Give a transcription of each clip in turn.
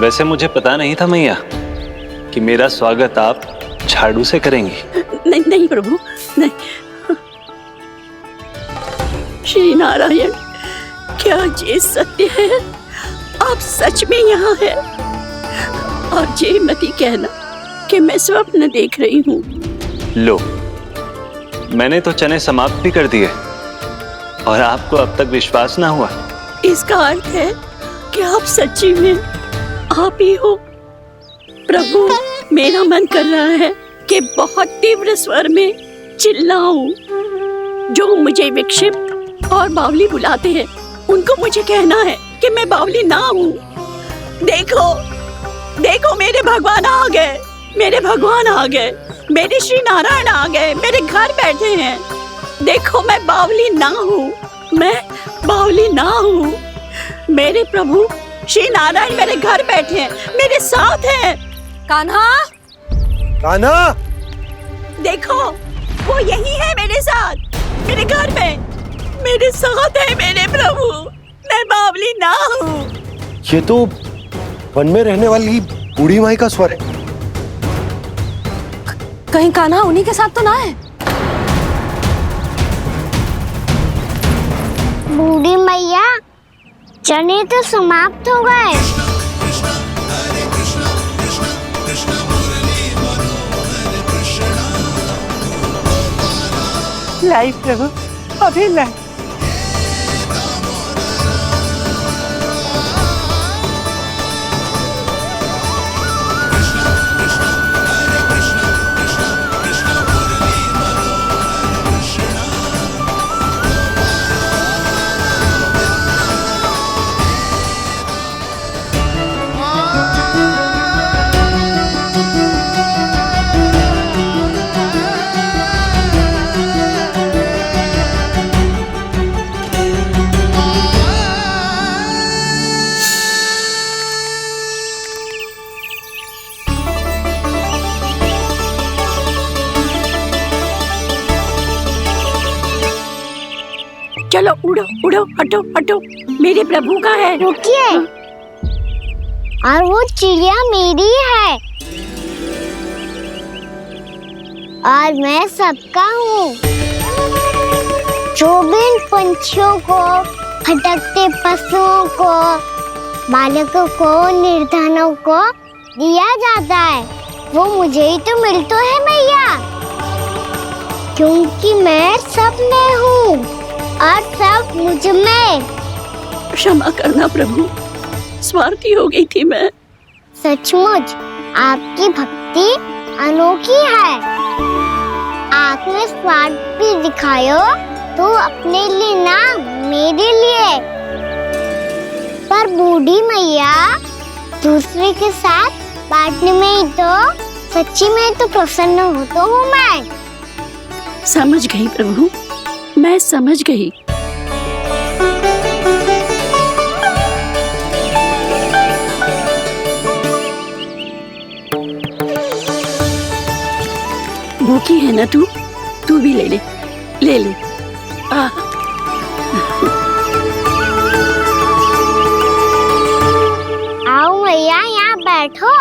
वैसे मुझे पता नहीं था मैया कि मेरा स्वागत आप झाड़ू से करेंगी। नहीं नहीं प्रभु, नहीं। श्री नारायण, क्या ये सत्य है? आप सच में यहाँ हैं? और ये मत ही कहना कि मैं स्वप्न देख रही हूँ। लो, मैंने तो चने समाप्त भी कर दिए और आपको अब तक विश्वास ना हुआ। इसका अर्थ है कि आप सच्ची में आप ही हो। प्रभु, मेरा मन कर रहा है कि बहुत तीव्र स्वर में चिल्लाऊं। जो मुझे विक्षिप्त और बावली बुलाते हैं, उनको मुझे कहना है कि मैं बावली ना हूँ। देखो, देखो, मेरे भगवान आ गए, मेरे भगवान आ गए, मेरे श्री नारायण आ गए, मेरे घर बैठे हैं। देखो, मैं बावली ना हूँ, मैं बावली ना हूँ। मेरे प्रभु श्री नारायण मेरे घर बैठे हैं, मेरे साथ हैं। कान्हा, कान्हा, देखो, वो यही है मेरे साथ, मेरे घर में, मेरे साथ है मेरे प्रभु। मैं बावली ना हूँ। ये तो वन में रहने वाली बूढ़ी माई का स्वर है। कहीं कान्हा उन्हीं के साथ तो ना है? बूढ़ी मैया, चने तो समाप्त हो गए। लाई प्रभु, अभी लाई। चलो उड़ो उड़ो, हटो हटो, मेरे प्रभु का है। रुकिए, और वो चिड़िया मेरी है और मैं सबका हूँ। जो भी इन पंछियों को, भटकते पशुओं को, बालकों को, निर्धनों को दिया जाता है, वो मुझे ही तो मिलता है मैया, क्योंकि मैं सब में हूँ और सब मुझ में। क्षमा करना प्रभु, स्वार्थी हो गई थी मैं। सचमुच आपकी भक्ति अनोखी है। आपने स्वार्थ भी दिखायो तो अपने लिए ना, मेरे लिए। पर बूढ़ी मैया, दूसरे के साथ बांटने में ही तो सच्ची में तो प्रसन्न होता हूँ मैं। समझ गई प्रभु, मैं समझ गई। भूखी है ना तू? तू भी ले ले, ले ले। आओ मैया, यहाँ बैठो।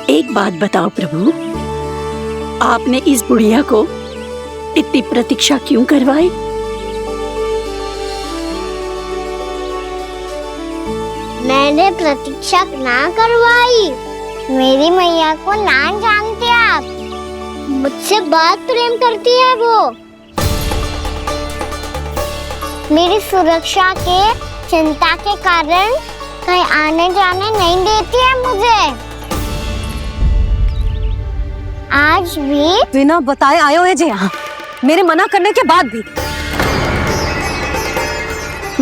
एक बात बताओ प्रभु, आपने इस बुढ़िया को इतनी प्रतीक्षा क्यों करवाई? मैंने प्रतीक्षा ना करवाई। मेरी मैया को ना जानते आप, मुझसे बहुत प्रेम करती है वो। मेरी सुरक्षा के चिंता के कारण कहीं आने जाने नहीं देती है मुझे। आज भी बिना बताए आयो है जे यहाँ, मेरे मना करने के बाद भी।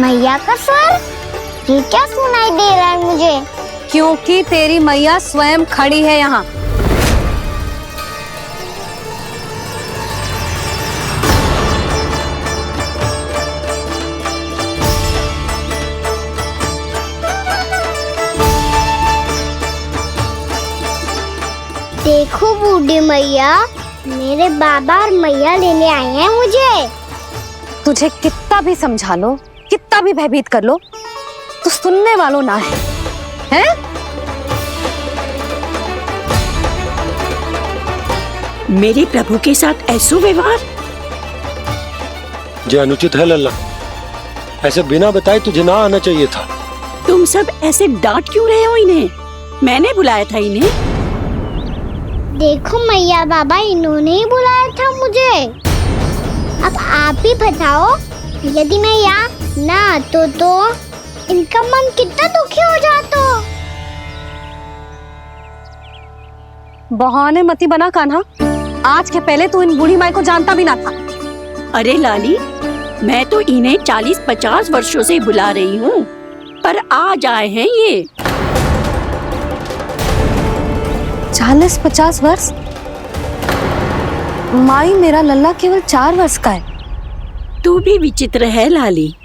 मैया का स्वर, ये क्या सुनाई दे रहा है मुझे? क्योंकि तेरी मैया स्वयं खड़ी है यहाँ। देखो बूढ़ी मैया, मेरे बाबा और मैया लेने आए हैं मुझे। तुझे कितना भी समझा लो, कितना भी भयभीत कर लो, तो सुनने वालों ना है, हैं? मेरे प्रभु के साथ ऐसा व्यवहार जो अनुचित है लल्ला। ऐसे बिना बताए तुझे ना आना चाहिए था। तुम सब ऐसे डांट क्यों रहे हो इन्हें? मैंने बुलाया था इन्हें। देखो मैया बाबा, इन्होंने ही बुलाया था मुझे। अब आप ही बताओ, यदि मैं यहाँ ना आतो तो इनका मन कितना दुखी हो जाता। बहाने मती बना कान्हा। आज के पहले तू इन बूढ़ी माई को जानता भी ना था। अरे लाली, मैं तो इन्हें 40-50 वर्षों से बुला रही हूँ, पर आज आए हैं ये। 40-50 वर्ष? माई, मेरा लल्ला केवल 4 वर्ष का है। तू भी विचित्र है लाली,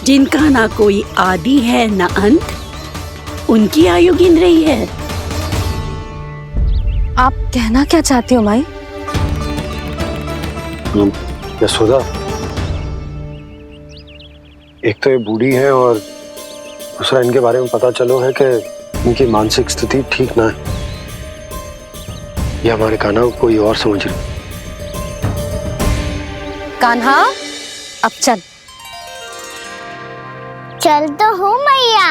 जिनका ना कोई आदि है ना अंत, उनकी आयु गिन रही है। आप कहना क्या चाहती हो माई? यशोदा, एक तो ये बूढ़ी है और दूसरा इनके बारे में पता चलो है कि इनकी मानसिक स्थिति ठीक ना है। ये हमारे कान्हा को कोई और समझ रही। कान्हा, अब चल। चल तो हूँ मैया।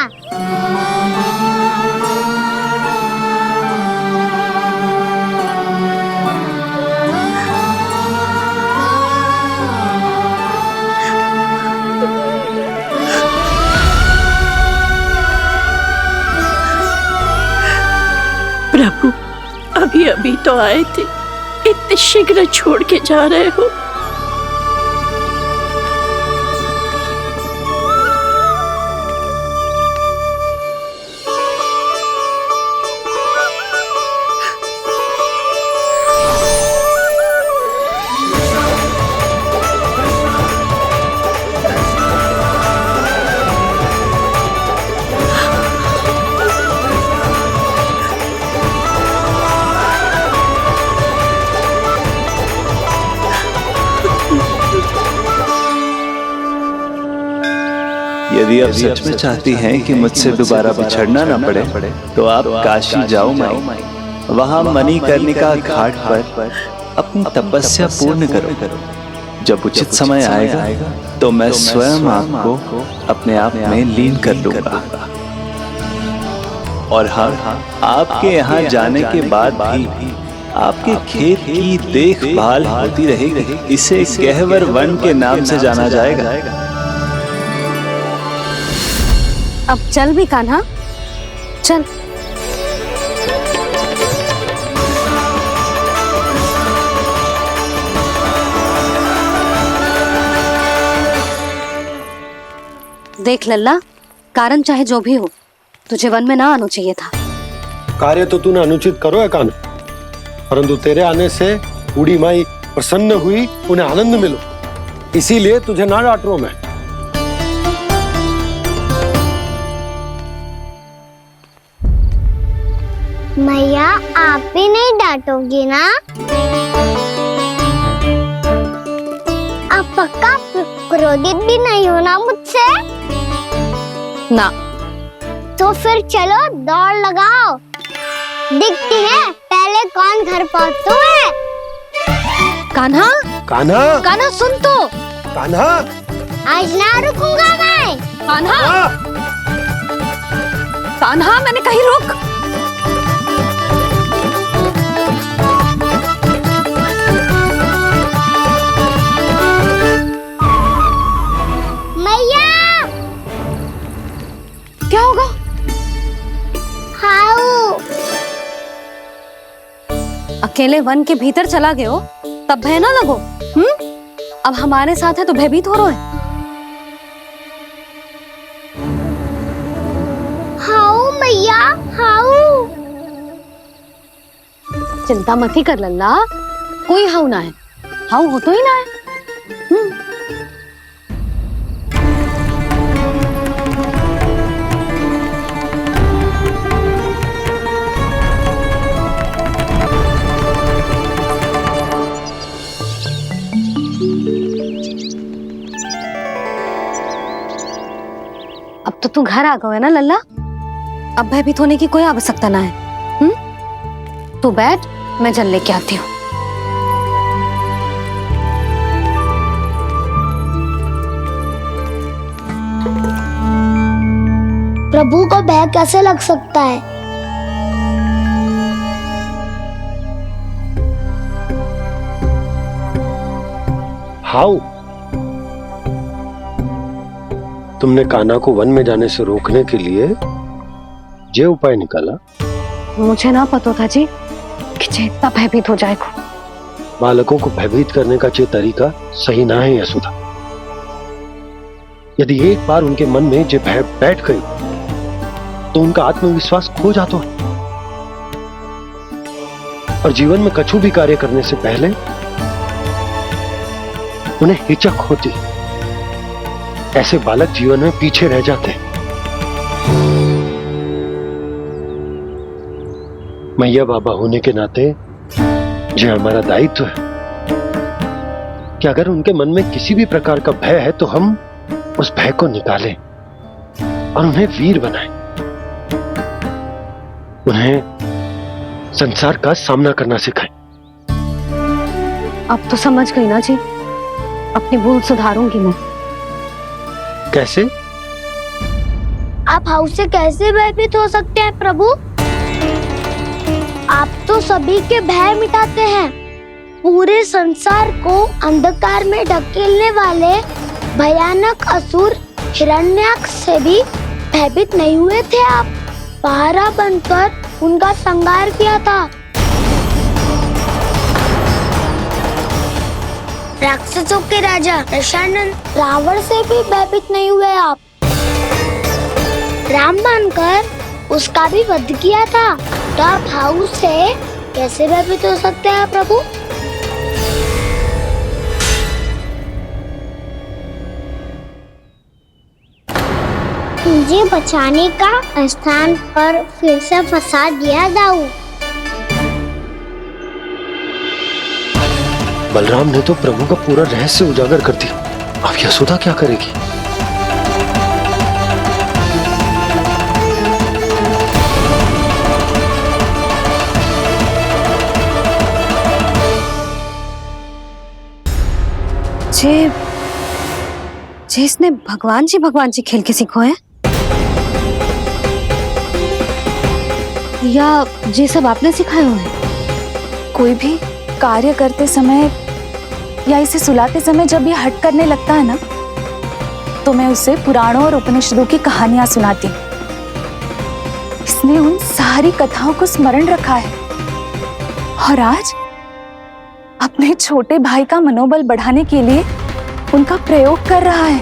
प्रभु, अभी अभी तो आए थे, इतने शीघ्र छोड़ के जा रहे हो? यदि आप सच में चाहती हैं कि मुझसे दोबारा बिछड़ना ना पड़े, तो आप काशी जाओ माई। वहाँ मणिकर्णिका घाट पर अपनी तपस्या पूर्ण करो। जब उचित समय आएगा तो मैं स्वयं आपको अपने आप में लीन कर लूंगा। और हाँ, आपके यहाँ जाने के बाद भी आपके खेत की देखभाल होती रहेगी। इसे गहवर वन के नाम से जाना जाएगा। अब चल भी कान्हा, चल। देख लल्ला, कारण चाहे जो भी हो, तुझे वन में ना आना चाहिए था। कार्य तो तूने अनुचित करो है कान्हा, परंतु तेरे आने से बूढ़ी माई प्रसन्न हुई, उन्हें आनंद मिलो, इसीलिए तुझे ना डांट रहा हूं मैं। मैया, आप भी नहीं डांटोगी ना? आप पक्का क्रोधित भी नहीं हो ना मुझसे? ना। तो फिर चलो दौड़ लगाओ, दिखती है पहले कौन घर पहुंचता है। कान्हा, कान्हा, कान्हा सुन तो। कान्हा, आज ना रुकूंगा मैं। कान्हा, कान्हा, मैंने कहीं रुक। मैया, क्या होगा? हाउ अकेले वन के भीतर चला गए हो, तब भय ना लगो। अब हमारे साथ है तो भयभीत हो रहे हैं। हाउ मैया, हाउ। चिंता मत ही कर लल्ला, कोई हाउ ना है। हाउ हो तो ही ना है। तू घर आ गए ना लल्ला, अब भयभीत होने की कोई आवश्यकता ना है। तू बैठ, मैं जल लेके आती हूँ। प्रभु को भय कैसे लग सकता है? हाउ? तुमने कान्हा को वन में जाने से रोकने के लिए ये उपाय निकाला? मुझे ना पता था जी कि जे इतना भयभीत हो जाएगा। बालकों को भयभीत करने का ये तरीका सही ना है यशोदा। यदि एक बार उनके मन में ये भय बैठ गई तो उनका आत्मविश्वास खो जाता है और जीवन में कछु भी कार्य करने से पहले उन्हें हिचक होती। ऐसे बालक जीवन में पीछे रह जाते हैं। मैया बाबा होने के नाते यह हमारा दायित्व है कि अगर उनके मन में किसी भी प्रकार का भय है तो हम उस भय को निकालें और उन्हें वीर बनाएं। उन्हें संसार का सामना करना सिखाएं। अब तो समझ गई ना जी, अपनी भूल सुधारूंगी मैं। कैसे? आप हाउ से कैसे भयभीत हो सकते हैं प्रभु? आप तो सभी के भय मिटाते हैं। पूरे संसार को अंधकार में ढकेलने वाले भयानक असुर हिरण्याक्ष से भी भयभीत नहीं हुए थे आप। पहरा बनकर उनका संहार किया था। राक्षसों के राजा दशानन रावण से भी भयभीत नहीं हुए आप। राम बनकर उसका भी वध किया था। तो आप हाउ से कैसे भयभीत हो सकते हैं प्रभु? मुझे बचाने का स्थान पर फिर से फंसा दिया दाऊ। बलराम ने तो प्रभु का पूरा रहस्य उजागर कर दिया। अब यशोदा क्या करेगी? जे इसने भगवान जी खेल के सीखो है, या ये सब आपने सिखाए हुए हैं? कोई भी कार्य करते समय या इसे सुलाते समय जब ये हट करने लगता है ना, तो मैं उसे पुराणों और उपनिषदों की कहानियां सुनाती हूँ। इसने उन सारी कथाओं को स्मरण रखा है और आज अपने छोटे भाई का मनोबल बढ़ाने के लिए उनका प्रयोग कर रहा है।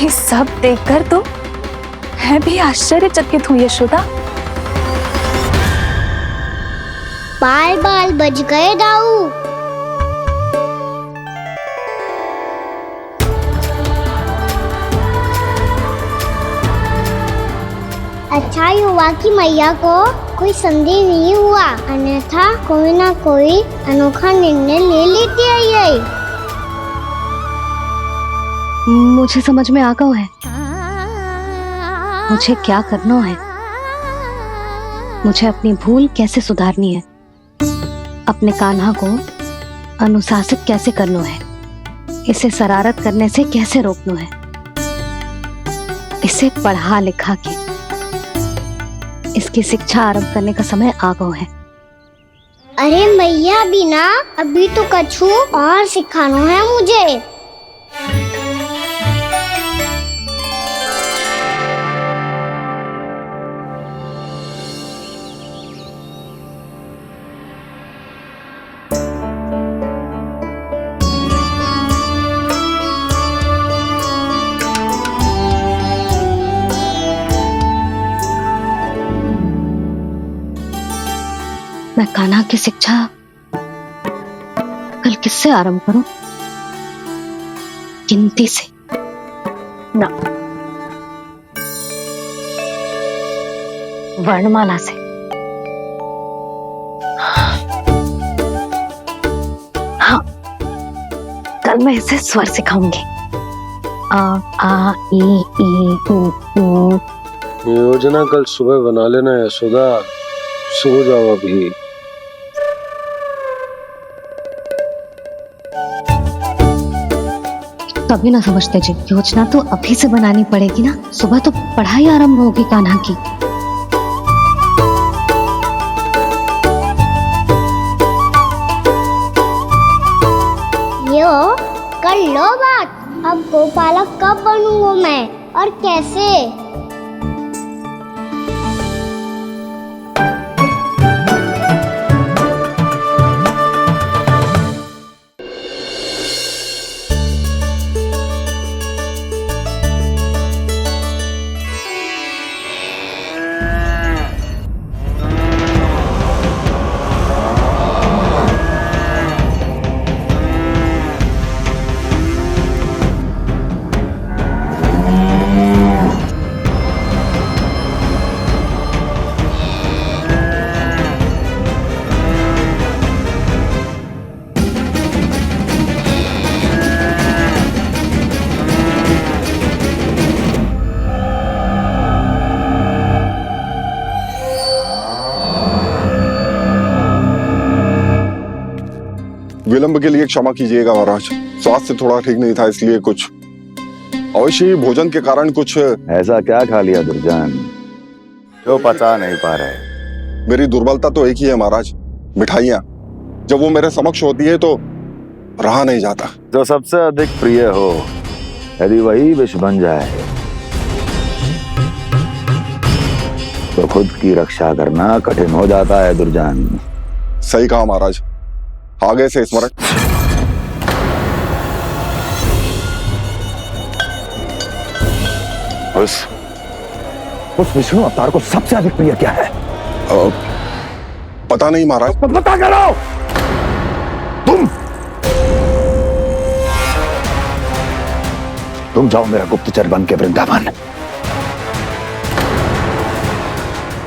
ये सब देखकर तो मैं भी आश्चर्यचकित हूँ यशोदा। बाल बाल बज गए दाऊ। अच्छा ही हुआ कि मैया को कोई संदेह नहीं हुआ, अन्यथा कोई ना कोई अनोखा निर्णय ले लेती है ये। मुझे समझ में आ गया है मुझे क्या करना है। मुझे अपनी भूल कैसे सुधारनी है, अपने कान्हा को अनुशासित कैसे करना है, इसे शरारत करने से कैसे रोकना है, इसे पढ़ा लिखा के इसकी शिक्षा आरंभ करने का समय आ गया है। अरे मैया बिना अभी तो कछु और सिखाना है मुझे। मैं कान्हा की शिक्षा कल किससे आरंभ करूं? गिनती से ना, वर्णमाला से। हाँ, कल मैं इसे स्वर सिखाऊंगी आ ई उ ऊ। योजना कल सुबह बना लेना यशोदा, सो जाओ अभी। तभी ना समझते जी, योजना तो अभी से बनानी पड़ेगी ना, सुबह तो पढ़ाई आरंभ होगी कान्हा की। यो कर लो बात, अब गोपालक कब बनूंगा मैं और कैसे? विलंब के लिए क्षमा कीजिएगा महाराज, स्वास्थ्य थोड़ा ठीक नहीं था, इसलिए कुछ अवश्य ही भोजन के कारण कुछ। ऐसा क्या खा लिया दुर्जन जो पचा नहीं पा रहे? मेरी दुर्बलता तो एक ही है महाराज, मिठाइयाँ। जब वो मेरे समक्ष होती है तो रहा नहीं जाता। जो सबसे अधिक प्रिय हो, यदि वही विष बन जाए तो खुद की रक्षा करना कठिन हो जाता है दुर्जन। सही कहा महाराज, आगे से स्मरण। उस विष्णु अवतार को सबसे अधिक प्रिय क्या है? पता नहीं महाराज। पता करो। तुम जाओ मेरा गुप्तचर बन के वृंदावन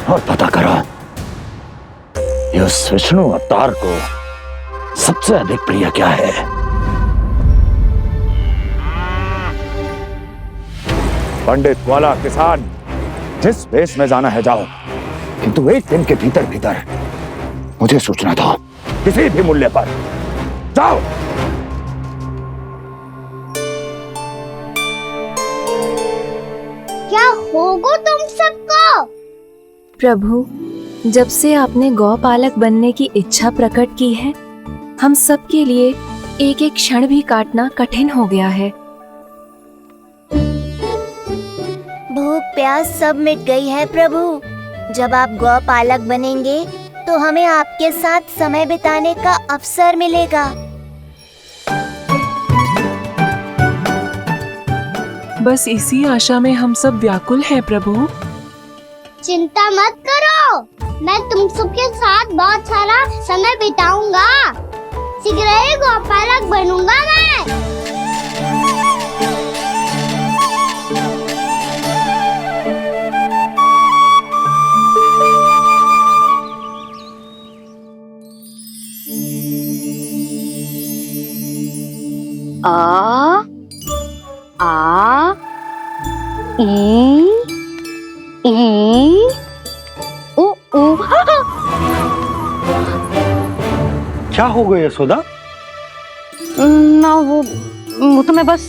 और पता करो इस विष्णु अवतार को सबसे अधिक प्रिय क्या है। पंडित वाला किसान, जिस वेश में जाना है जाओ, किंतु एक दिन के भीतर भीतर मुझे सूचना दो, किसी भी मूल्य पर। जाओ। क्या होगा तुम सबको? प्रभु, जब से आपने गौपालक बनने की इच्छा प्रकट की है, हम सब के लिए एक एक क्षण भी काटना कठिन हो गया है। भूख प्यास सब मिट गई है प्रभु। जब आप गौपालक बनेंगे तो हमें आपके साथ समय बिताने का अवसर मिलेगा। बस इसी आशा में हम सब व्याकुल हैं प्रभु। चिंता मत करो, मैं तुम सबके साथ बहुत सारा समय बिताऊंगा। शीघ्र ही गोपालक बनूंगा मैं। आ ई उ ऊ। क्या हो गया यशोदा? ना वो तो मैं बस।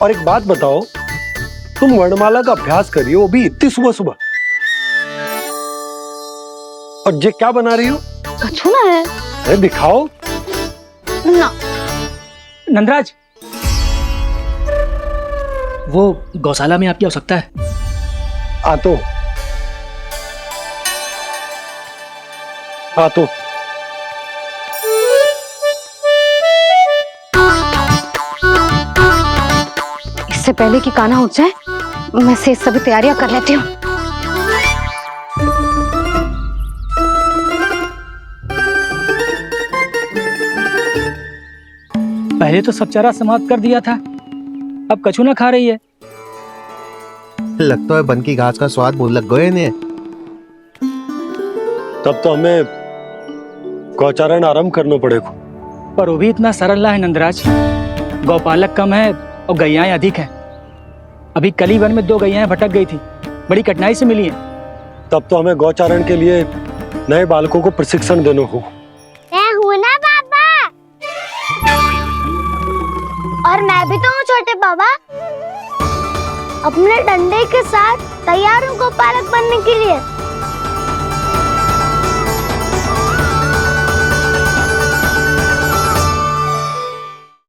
और एक बात बताओ, तुम वर्णमाला का अभ्यास कर रही हो, वो भी इतनी सुबह सुबह, और ये क्या बना रही हो? कछुआ है। अरे दिखाओ ना। नंदराज, वो गौशाला में आपकी आवश्यकता है। आ तो इससे पहले कि कान्हा उठ जाए, मैं से सभी तैयारियां कर लेती हूँ। पहले तो सब चारा समाप्त कर दिया था, अब कछू ना खा रही है। लगता है बन की घास का स्वाद भूल लग गए ने। तब तो हमें गौचारण आरंभ करना पड़ेगा। पर वो भी इतना सरल ना है नंदराज। गौपालक कम है और गैयाएं अधिक हैं। अभी कल ही वन में 2 गैयाएं भटक गई थी, बड़ी कठिनाई से मिली हैं। तब तो हमें गौचारण के लिए नए बालकों को प्रशिक्षण देना हो। मैं हूँ ना बाबा, और मैं भी तो हूँ छोटे बाबा। अपने डंडे के साथ तैयार हूँ गोपालक बनने के लिए।